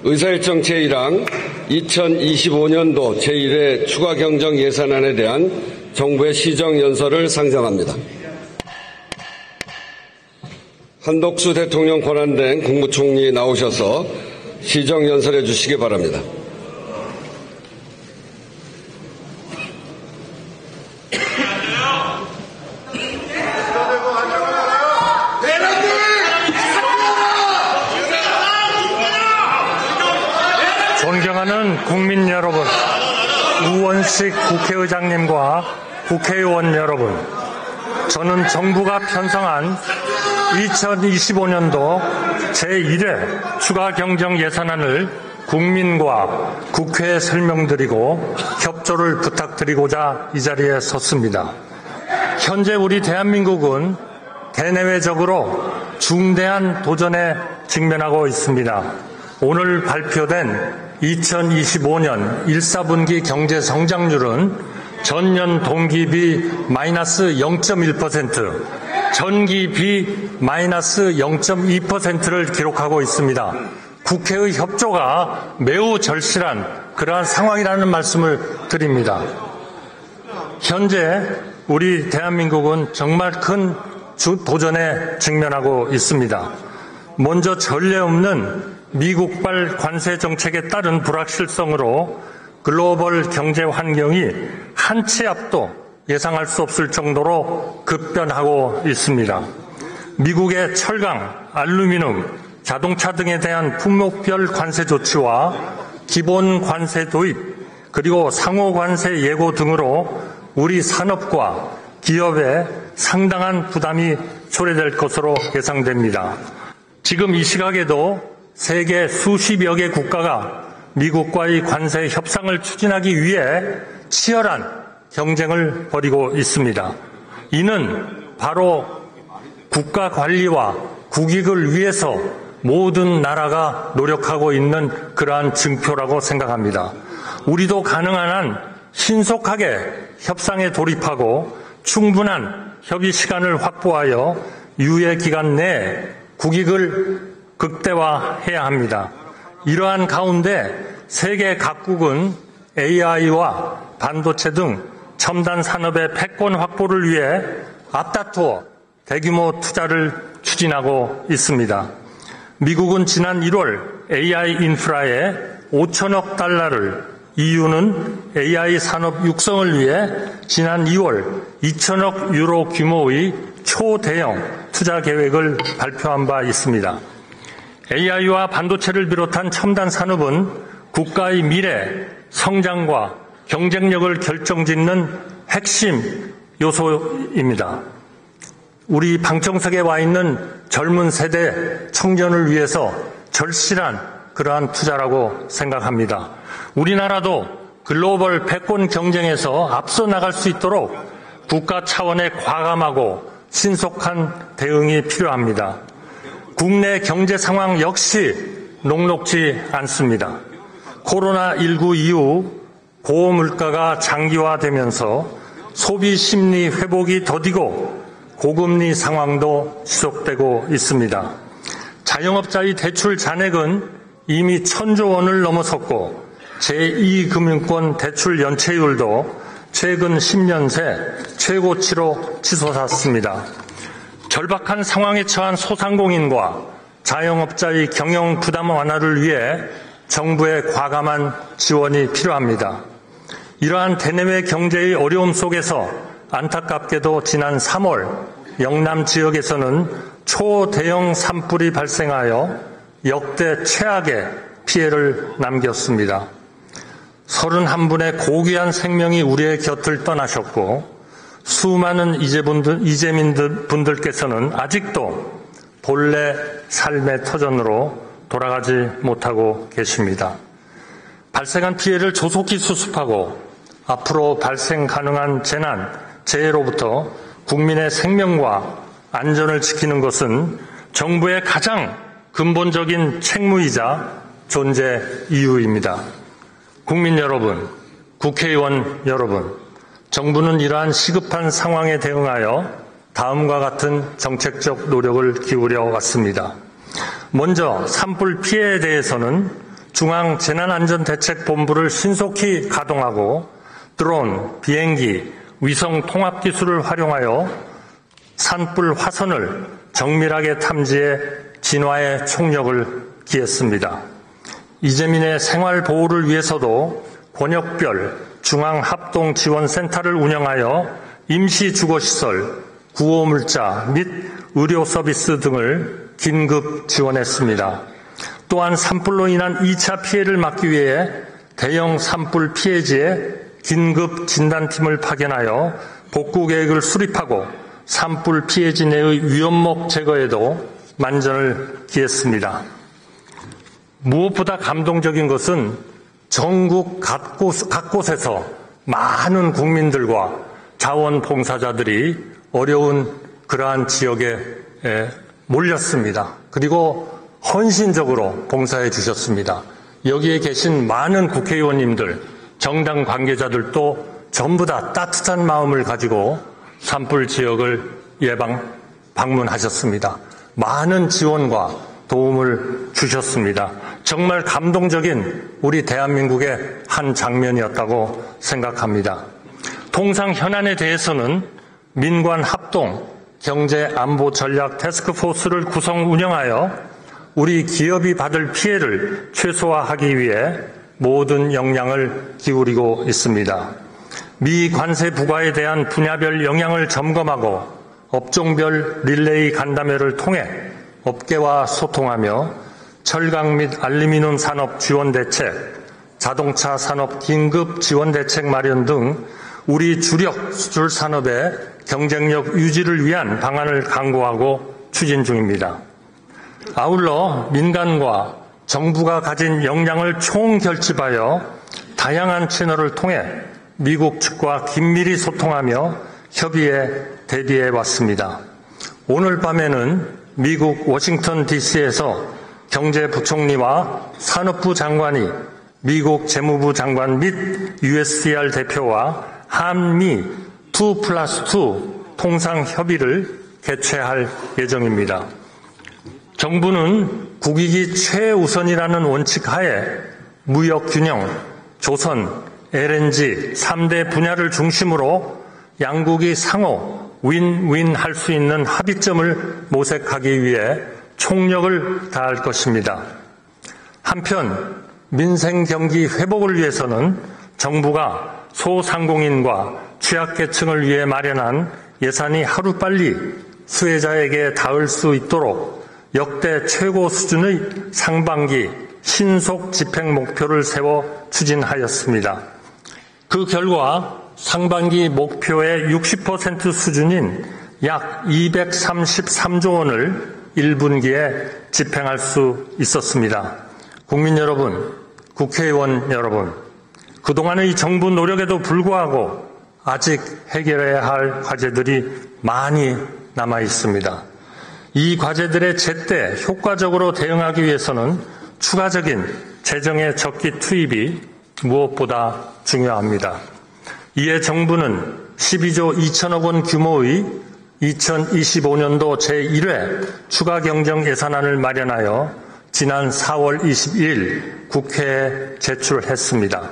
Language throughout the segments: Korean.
의사일정 제1항 2025년도 제1회 추가 경정 예산안에 대한 정부의 시정연설을 상정합니다. 한덕수 대통령 권한대행 국무총리 나오셔서 시정연설해 주시기 바랍니다. 존경하는 국민 여러분, 우원식 국회의장님과 국회의원 여러분, 저는 정부가 편성한 2025년도 제1회 추가 경정 예산안을 국민과 국회에 설명드리고 협조를 부탁드리고자 이 자리에 섰습니다. 현재 우리 대한민국은 대내외적으로 중대한 도전에 직면하고 있습니다. 오늘 발표된 2025년 1사분기 경제 성장률은 전년 동기비 마이너스 0.1%, 전기비 마이너스 0.2%를 기록하고 있습니다. 국회의 협조가 매우 절실한 그러한 상황이라는 말씀을 드립니다. 현재 우리 대한민국은 정말 큰 도전에 직면하고 있습니다. 먼저 전례 없는 미국발 관세 정책에 따른 불확실성으로 글로벌 경제 환경이 한 치 앞도 예상할 수 없을 정도로 급변하고 있습니다. 미국의 철강, 알루미늄, 자동차 등에 대한 품목별 관세 조치와 기본 관세 도입, 그리고 상호 관세 예고 등으로 우리 산업과 기업에 상당한 부담이 초래될 것으로 예상됩니다. 지금 이 시각에도 세계 수십여 개 국가가 미국과의 관세 협상을 추진하기 위해 치열한 경쟁을 벌이고 있습니다. 이는 바로 국가 관리와 국익을 위해서 모든 나라가 노력하고 있는 그러한 증표라고 생각합니다. 우리도 가능한 한 신속하게 협상에 돌입하고 충분한 협의 시간을 확보하여 유예 기간 내에 국익을 극대화해야 합니다. 이러한 가운데 세계 각국은 AI와 반도체 등 첨단 산업의 패권 확보를 위해 앞다투어 대규모 투자를 추진하고 있습니다. 미국은 지난 1월 AI 인프라에 5천억 달러를, EU는 AI 산업 육성을 위해 지난 2월 2천억 유로 규모의 초대형 투자 계획을 발표한 바 있습니다. AI와 반도체를 비롯한 첨단 산업은 국가의 미래, 성장과 경쟁력을 결정짓는 핵심 요소입니다. 우리 방청석에 와 있는 젊은 세대 청년을 위해서 절실한 그러한 투자라고 생각합니다. 우리나라도 글로벌 패권 경쟁에서 앞서 나갈 수 있도록 국가 차원의 과감하고 신속한 대응이 필요합니다. 국내 경제 상황 역시 녹록지 않습니다. 코로나19 이후 고물가가 장기화되면서 소비 심리 회복이 더디고 고금리 상황도 지속되고 있습니다. 자영업자의 대출 잔액은 이미 1,000조 원을 넘어섰고 제2금융권 대출 연체율도 최근 10년 새 최고치로 치솟았습니다. 절박한 상황에 처한 소상공인과 자영업자의 경영 부담 완화를 위해 정부의 과감한 지원이 필요합니다. 이러한 대내외 경제의 어려움 속에서 안타깝게도 지난 3월 영남 지역에서는 초대형 산불이 발생하여 역대 최악의 피해를 남겼습니다. 31분의 고귀한 생명이 우리의 곁을 떠나셨고 수많은 이재민분들께서는 아직도 본래 삶의 터전으로 돌아가지 못하고 계십니다. 발생한 피해를 조속히 수습하고 앞으로 발생 가능한 재난, 재해로부터 국민의 생명과 안전을 지키는 것은 정부의 가장 근본적인 책무이자 존재 이유입니다. 국민 여러분, 국회의원 여러분, 정부는 이러한 시급한 상황에 대응하여 다음과 같은 정책적 노력을 기울여 왔습니다. 먼저 산불 피해에 대해서는 중앙재난안전대책본부를 신속히 가동하고 드론, 비행기, 위성 통합 기술을 활용하여 산불 화선을 정밀하게 탐지해 진화에 총력을 기했습니다. 이재민의 생활 보호를 위해서도 권역별 중앙합동지원센터를 운영하여 임시주거시설, 구호물자 및 의료 서비스 등을 긴급 지원했습니다. 또한 산불로 인한 2차 피해를 막기 위해 대형 산불 피해지에 긴급 진단팀을 파견하여 복구 계획을 수립하고 산불 피해지 내의 위험목 제거에도 만전을 기했습니다. 무엇보다 감동적인 것은 전국 각곳에서 많은 국민들과 자원봉사자들이 어려운 그러한 지역에 몰렸습니다. 그리고 헌신적으로 봉사해 주셨습니다. 여기에 계신 많은 국회의원님들, 정당 관계자들도 전부 다 따뜻한 마음을 가지고 산불 지역을 방문하셨습니다. 많은 지원과 도움을 주셨습니다. 정말 감동적인 우리 대한민국의 한 장면이었다고 생각합니다. 통상 현안에 대해서는 민관 합동 경제안보전략 태스크포스를 구성 운영하여 우리 기업이 받을 피해를 최소화하기 위해 모든 역량을 기울이고 있습니다. 미 관세 부과에 대한 분야별 영향을 점검하고 업종별 릴레이 간담회를 통해 업계와 소통하며 철강 및 알루미늄 산업 지원 대책, 자동차 산업 긴급 지원 대책 마련 등 우리 주력 수출 산업의 경쟁력 유지를 위한 방안을 강구하고 추진 중입니다. 아울러 민간과 정부가 가진 역량을 총결집하여 다양한 채널을 통해 미국 측과 긴밀히 소통하며 협의에 대비해 왔습니다. 오늘 밤에는 미국 워싱턴 DC에서 경제부총리와 산업부 장관이 미국 재무부 장관 및 USTR 대표와 한미 2+2 통상협의를 개최할 예정입니다. 정부는 국익이 최우선이라는 원칙 하에 무역균형, 조선, LNG 3대 분야를 중심으로 양국이 상호 윈윈 할 수 있는 합의점을 모색하기 위해 총력을 다할 것입니다. 한편 민생 경기 회복을 위해서는 정부가 소상공인과 취약계층을 위해 마련한 예산이 하루빨리 수혜자에게 닿을 수 있도록 역대 최고 수준의 상반기 신속 집행 목표를 세워 추진하였습니다. 그 결과 상반기 목표의 60% 수준인 약 233조 원을 1분기에 집행할 수 있었습니다. 국민 여러분, 국회의원 여러분, 그동안의 정부 노력에도 불구하고 아직 해결해야 할 과제들이 많이 남아 있습니다. 이 과제들에 제때 효과적으로 대응하기 위해서는 추가적인 재정의 적기 투입이 무엇보다 중요합니다. 이에 정부는 12조 2천억 원 규모의 2025년도 제1회 추가경정 예산안을 마련하여 지난 4월 22일 국회에 제출했습니다.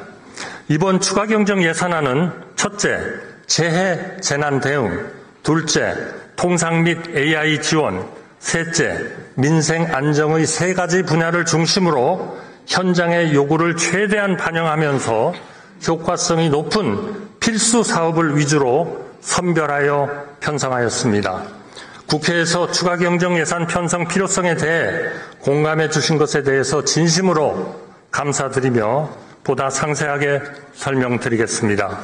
이번 추가경정 예산안은 첫째, 재해 재난 대응, 둘째, 통상 및 AI 지원, 셋째, 민생 안정의 세 가지 분야를 중심으로 현장의 요구를 최대한 반영하면서 효과성이 높은 필수 사업을 위주로 선별하여 편성하였습니다. 국회에서 추가경정 예산 편성 필요성에 대해 공감해 주신 것에 대해서 진심으로 감사드리며 보다 상세하게 설명드리겠습니다.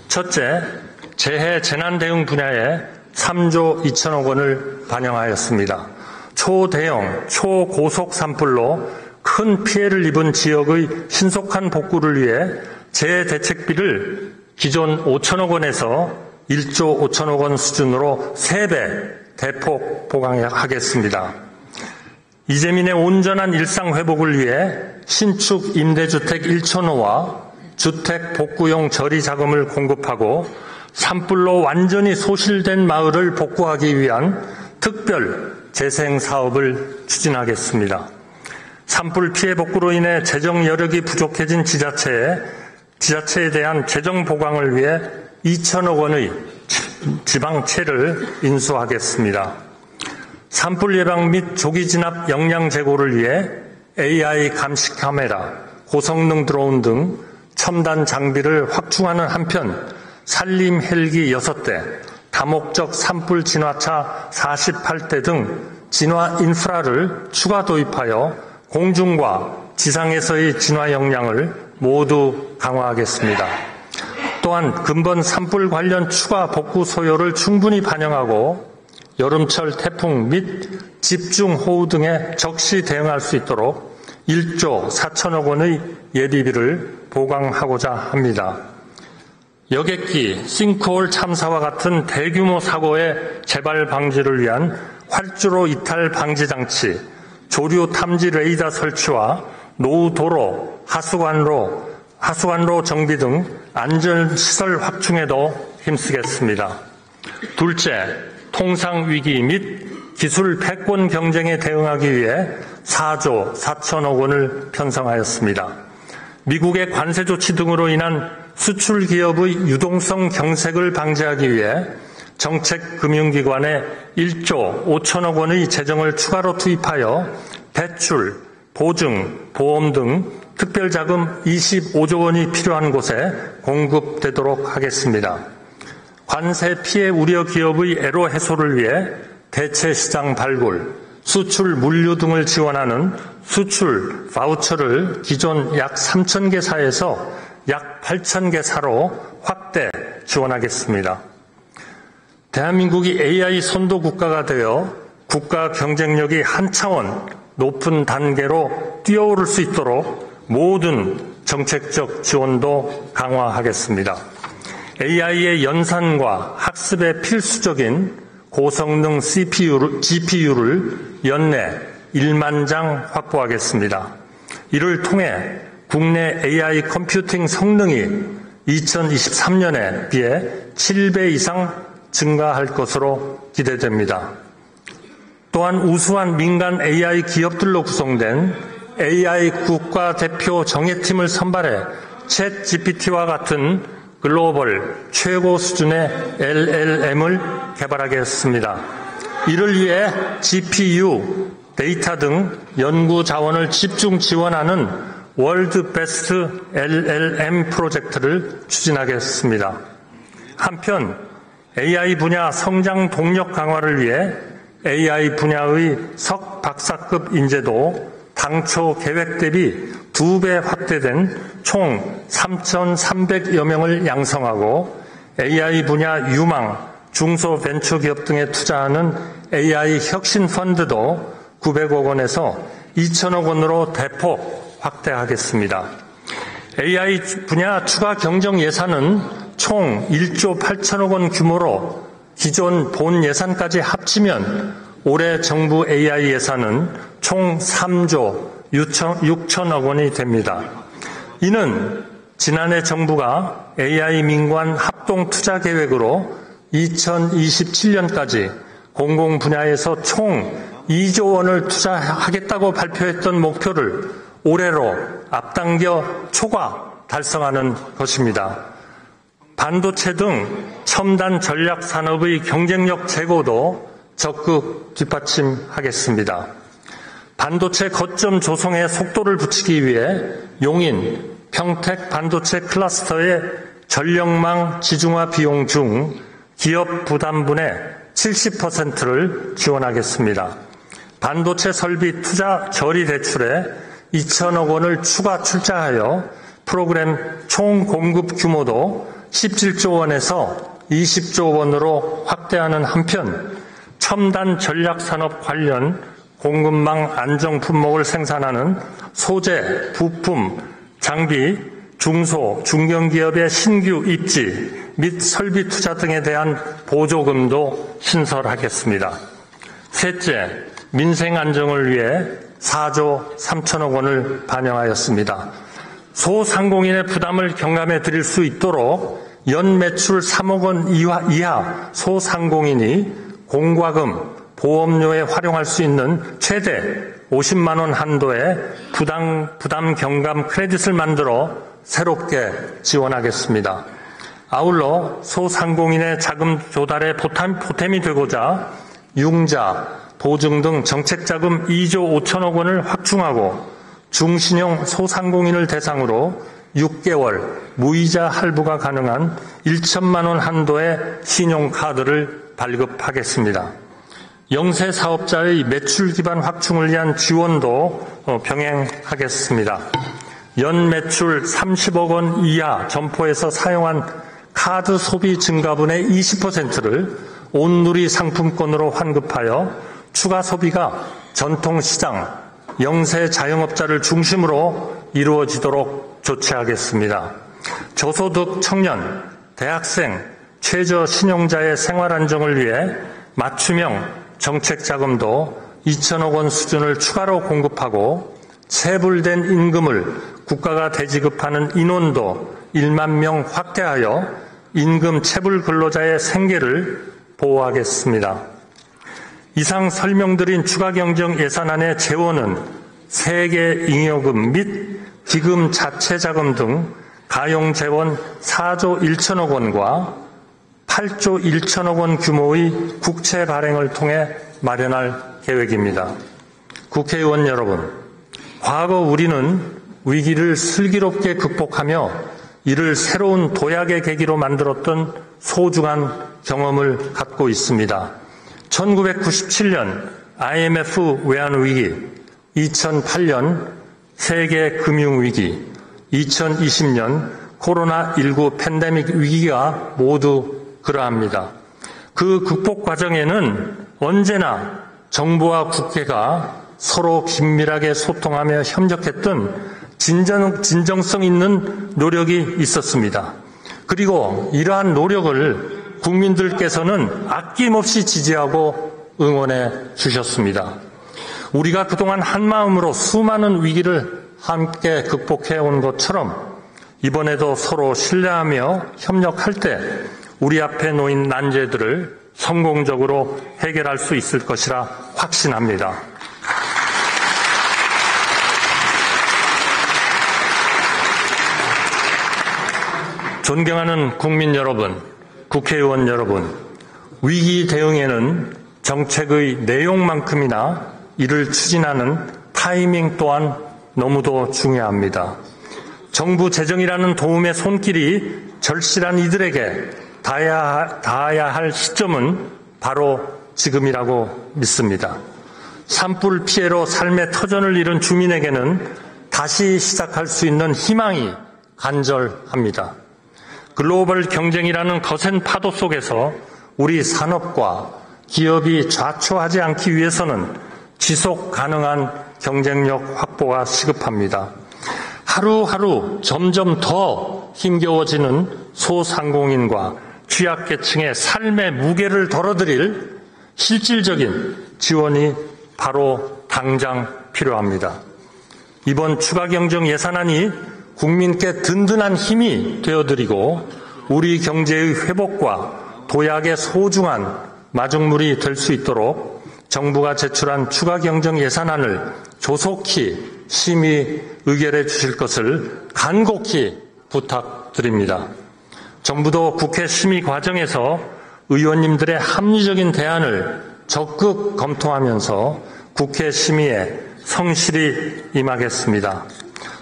첫째, 재해 재난 대응 분야에 3조 2천억 원을 반영하였습니다. 초대형, 초고속 산불로 큰 피해를 입은 지역의 신속한 복구를 위해 재대책비를 기존 5천억 원에서 1조 5천억 원 수준으로 3배 대폭 보강하겠습니다. 이재민의 온전한 일상 회복을 위해 신축 임대주택 1,000호와 주택 복구용 저리 자금을 공급하고 산불로 완전히 소실된 마을을 복구하기 위한 특별 재생 사업을 추진하겠습니다. 산불 피해 복구로 인해 재정 여력이 부족해진 지자체에 대한 재정 보강을 위해 2천억 원의 지방채를 인수하겠습니다. 산불 예방 및 조기 진압 역량 제고를 위해 AI 감시 카메라, 고성능 드론 등 첨단 장비를 확충하는 한편 산림 헬기 6대, 다목적 산불 진화차 48대 등 진화 인프라를 추가 도입하여 공중과 지상에서의 진화 역량을 모두 강화하겠습니다. 또한 근본 산불 관련 추가 복구 소요를 충분히 반영하고 여름철 태풍 및 집중호우 등에 적시 대응할 수 있도록 1조 4천억 원의 예비비를 보강하고자 합니다. 여객기, 싱크홀 참사와 같은 대규모 사고의 재발 방지를 위한 활주로 이탈 방지 장치, 조류 탐지 레이더 설치와 노후 도로, 하수관로 정비 등 안전시설 확충에도 힘쓰겠습니다. 둘째, 통상 위기 및 기술 패권 경쟁에 대응하기 위해 4조 4천억 원을 편성하였습니다. 미국의 관세 조치 등으로 인한 수출 기업의 유동성 경색을 방지하기 위해 정책금융기관에 1조 5천억 원의 재정을 추가로 투입하여 대출, 보증, 보험 등 특별자금 25조 원이 필요한 곳에 공급되도록 하겠습니다. 관세 피해 우려 기업의 애로 해소를 위해 대체 시장 발굴, 수출 물류 등을 지원하는 수출 바우처를 기존 약 3,000개사에서 약 8,000개사로 확대 지원하겠습니다. 대한민국이 AI 선도 국가가 되어 국가 경쟁력이 한 차원 높은 단계로 뛰어오를 수 있도록 모든 정책적 지원도 강화하겠습니다. AI의 연산과 학습에 필수적인 고성능 GPU를 연내 1만 장 확보하겠습니다. 이를 통해 국내 AI 컴퓨팅 성능이 2023년에 비해 7배 이상 증가할 것으로 기대됩니다. 또한 우수한 민간 AI 기업들로 구성된 AI 국가대표 정예팀을 선발해 챗 GPT와 같은 글로벌 최고 수준의 LLM을 개발하겠습니다. 이를 위해 GPU, 데이터 등 연구 자원을 집중 지원하는 월드 베스트 LLM 프로젝트를 추진하겠습니다. 한편 AI 분야 성장 동력 강화를 위해 AI 분야의 석박사급 인재도 당초 계획 대비 2배 확대된 총 3,300여 명을 양성하고 AI 분야 유망, 중소벤처기업 등에 투자하는 AI 혁신 펀드도 900억 원에서 2천억 원으로 대폭 확대하겠습니다. AI 분야 추가 경정 예산은 총 1조 8천억 원 규모로 기존 본 예산까지 합치면 올해 정부 AI 예산은 총 3조 6천억 원이 됩니다. 이는 지난해 정부가 AI 민관 합동 투자 계획으로 2027년까지 공공 분야에서 총 2조 원을 투자하겠다고 발표했던 목표를 올해로 앞당겨 초과 달성하는 것입니다. 반도체 등 첨단 전략 산업의 경쟁력 제고도 적극 뒷받침하겠습니다. 반도체 거점 조성에 속도를 붙이기 위해 용인, 평택 반도체 클러스터의 전력망 지중화 비용 중 기업 부담분의 70%를 지원하겠습니다. 반도체 설비 투자 저리 대출에 2천억 원을 추가 출자하여 프로그램 총 공급 규모도 17조 원에서 20조 원으로 확대하는 한편 첨단 전략산업 관련 공급망 안정 품목을 생산하는 소재, 부품, 장비, 중소, 중견기업의 신규 입지 및 설비 투자 등에 대한 보조금도 신설하겠습니다. 셋째, 민생 안정을 위해 4조 3천억 원을 반영하였습니다. 소상공인의 부담을 경감해 드릴 수 있도록 연 매출 3억 원 이하 소상공인이 공과금, 보험료에 활용할 수 있는 최대 50만 원 한도의 부담 경감 크레딧을 만들어 새롭게 지원하겠습니다. 아울러 소상공인의 자금 조달에 보탬이 되고자 융자, 보증 등 정책자금 2조 5천억 원을 확충하고 중신용 소상공인을 대상으로 6개월 무이자 할부가 가능한 1천만 원 한도의 신용카드를 발급하겠습니다. 영세 사업자의 매출 기반 확충을 위한 지원도 병행하겠습니다. 연 매출 30억 원 이하 점포에서 사용한 카드 소비 증가분의 20%를 온누리 상품권으로 환급하여 추가 소비가 전통시장, 영세 자영업자를 중심으로 이루어지도록 조치하겠습니다. 저소득 청년, 대학생, 최저 신용자의 생활 안정을 위해 맞춤형 정책 자금도 2천억 원 수준을 추가로 공급하고 체불된 임금을 국가가 대지급하는 인원도 1만 명 확대하여 임금 체불 근로자의 생계를 보호하겠습니다. 이상 설명드린 추가경정 예산안의 재원은 세계 잉여금 및 기금 자체 자금 등 가용 재원 4조 1천억 원과 8조 1천억 원 규모의 국채 발행을 통해 마련할 계획입니다. 국회의원 여러분, 과거 우리는 위기를 슬기롭게 극복하며 이를 새로운 도약의 계기로 만들었던 소중한 경험을 갖고 있습니다. 1997년 IMF 외환위기, 2008년 세계 금융위기, 2020년 코로나19 팬데믹 위기가 모두 그러합니다. 그 극복 과정에는 언제나 정부와 국회가 서로 긴밀하게 소통하며 협력했던 진정성 있는 노력이 있었습니다. 그리고 이러한 노력을 국민들께서는 아낌없이 지지하고 응원해 주셨습니다. 우리가 그동안 한마음으로 수많은 위기를 함께 극복해 온 것처럼 이번에도 서로 신뢰하며 협력할 때 우리 앞에 놓인 난제들을 성공적으로 해결할 수 있을 것이라 확신합니다. 존경하는 국민 여러분, 국회의원 여러분, 위기 대응에는 정책의 내용만큼이나 이를 추진하는 타이밍 또한 너무도 중요합니다. 정부 재정이라는 도움의 손길이 절실한 이들에게 닿아야 할 시점은 바로 지금이라고 믿습니다. 산불 피해로 삶의 터전을 잃은 주민에게는 다시 시작할 수 있는 희망이 간절합니다. 글로벌 경쟁이라는 거센 파도 속에서 우리 산업과 기업이 좌초하지 않기 위해서는 지속 가능한 경쟁력 확보가 시급합니다. 하루하루 점점 더 힘겨워지는 소상공인과 취약계층의 삶의 무게를 덜어드릴 실질적인 지원이 바로 당장 필요합니다. 이번 추가경정 예산안이 국민께 든든한 힘이 되어드리고 우리 경제의 회복과 도약의 소중한 마중물이 될 수 있도록 정부가 제출한 추가경정 예산안을 조속히 심의 의결해 주실 것을 간곡히 부탁드립니다. 정부도 국회 심의 과정에서 의원님들의 합리적인 대안을 적극 검토하면서 국회 심의에 성실히 임하겠습니다.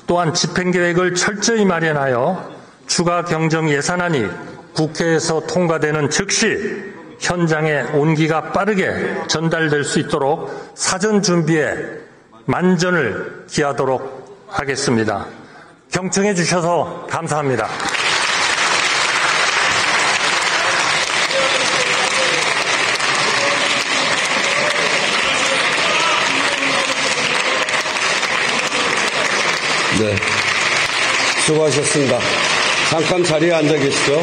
또한 집행계획을 철저히 마련하여 추가 경정 예산안이 국회에서 통과되는 즉시 현장에 온기가 빠르게 전달될 수 있도록 사전 준비에 만전을 기하도록 하겠습니다. 경청해 주셔서 감사합니다. 네, 수고하셨습니다. 잠깐 자리에 앉아 계시죠.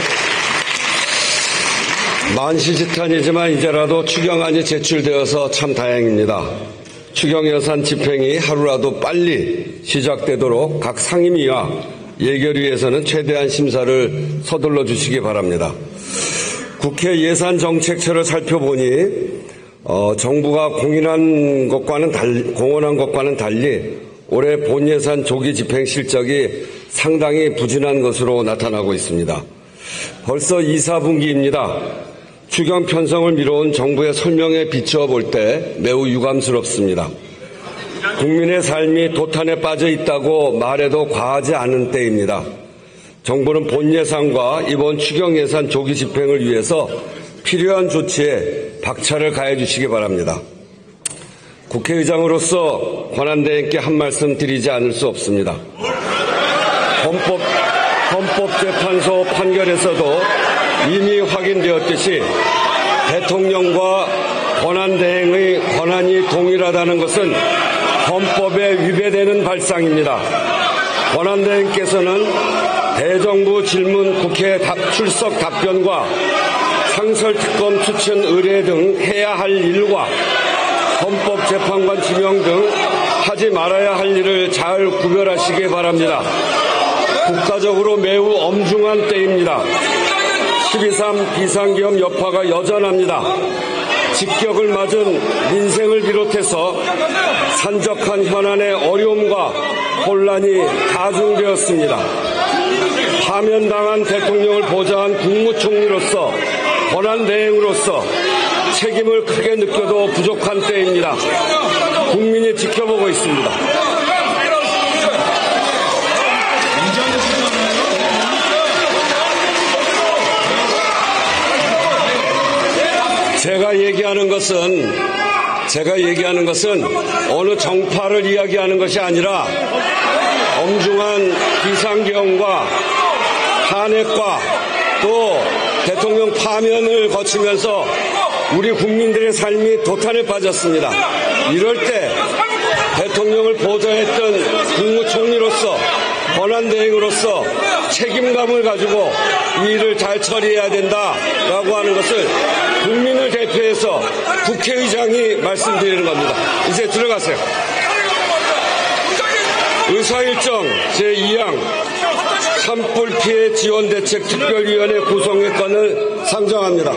만시지탄이지만 이제라도 추경안이 제출되어서 참 다행입니다. 추경예산 집행이 하루라도 빨리 시작되도록 각 상임위와 예결위에서는 최대한 심사를 서둘러 주시기 바랍니다. 국회 예산정책처를 살펴보니 정부가 공언한 것과는 달리 올해 본예산 조기 집행 실적이 상당히 부진한 것으로 나타나고 있습니다. 벌써 2, 4분기입니다. 추경 편성을 미뤄온 정부의 설명에 비춰볼 때 매우 유감스럽습니다. 국민의 삶이 도탄에 빠져 있다고 말해도 과하지 않은 때입니다. 정부는 본예산과 이번 추경예산 조기 집행을 위해서 필요한 조치에 박차를 가해 주시기 바랍니다. 국회의장으로서 권한대행께 한 말씀 드리지 않을 수 없습니다. 헌법재판소 판결에서도 이미 확인되었듯이 대통령과 권한대행의 권한이 동일하다는 것은 헌법에 위배되는 발상입니다. 권한대행께서는 대정부 질문 국회 출석 답변과 상설특검 추천 의뢰 등 해야 할 일과 헌법재판관 지명 등 하지 말아야 할 일을 잘 구별하시기 바랍니다. 국가적으로 매우 엄중한 때입니다. 12.3 비상계엄 여파가 여전합니다. 직격을 맞은 민생을 비롯해서 산적한 현안의 어려움과 혼란이 가중되었습니다. 파면당한 대통령을 보좌한 국무총리로서 권한대행으로서 책임을 크게 느껴도 부족한 때입니다. 국민이 지켜보고 있습니다. 제가 얘기하는 것은 어느 정파를 이야기하는 것이 아니라 엄중한 비상계엄과 탄핵과 또 대통령 파면을 거치면서 우리 국민들의 삶이 도탄에 빠졌습니다. 이럴 때 대통령을 보좌했던 국무총리로서 권한대행으로서 책임감을 가지고 이 일을 잘 처리해야 된다라고 하는 것을 국민을 대표해서 국회의장이 말씀드리는 겁니다. 이제 들어가세요. 의사일정 제2항 산불 피해 지원 대책 특별위원회 구성의 건을 상정합니다.